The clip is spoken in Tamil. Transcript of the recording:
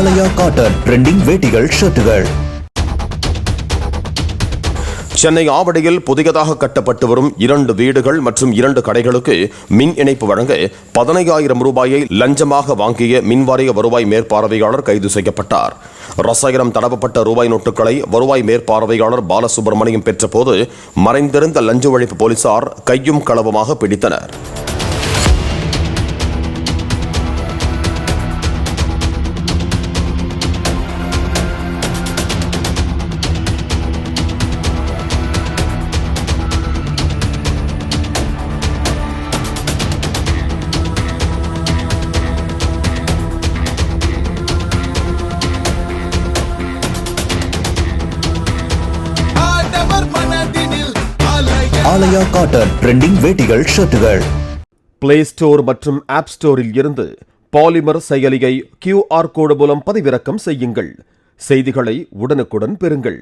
ஆலயா காட்டன் ட்ரெண்டிங் வேட்டிகள், ஷர்ட்டுகள். சென்னை ஆவடியில் புதியதாக கட்டப்பட்டு வரும் 2 வீடுகள் மற்றும் 2 கடைகளுக்கு மின் இணைப்பு வழங்க 15,000 ரூபாயை லஞ்சமாக வாங்கிய மின்வாரிய வருவாய் மேற்பார்வையாளர் கைது செய்யப்பட்டார். ரசாயனம் தடவப்பட்ட ரூபாய் நோட்டுகளை வருவாய் மேற்பார்வையாளர் பாலசுப்ரமணியம் பெற்றபோது மறைந்திருந்த லஞ்ச ஒழிப்பு போலீசார் கையும் களவுமாக பிடித்தனர். ஆலயா காட்டன் ட்ரெண்டிங் வேட்டிகள், ஷர்ட்டுகள். பிளே ஸ்டோர் மற்றும் ஆப் ஸ்டோரில் இருந்து பாலிமர் செயலியை QR கோடு மூலம் பதிவிறக்கம் செய்யுங்கள். செய்திகளை உடனுக்குடன் பெறுங்கள்.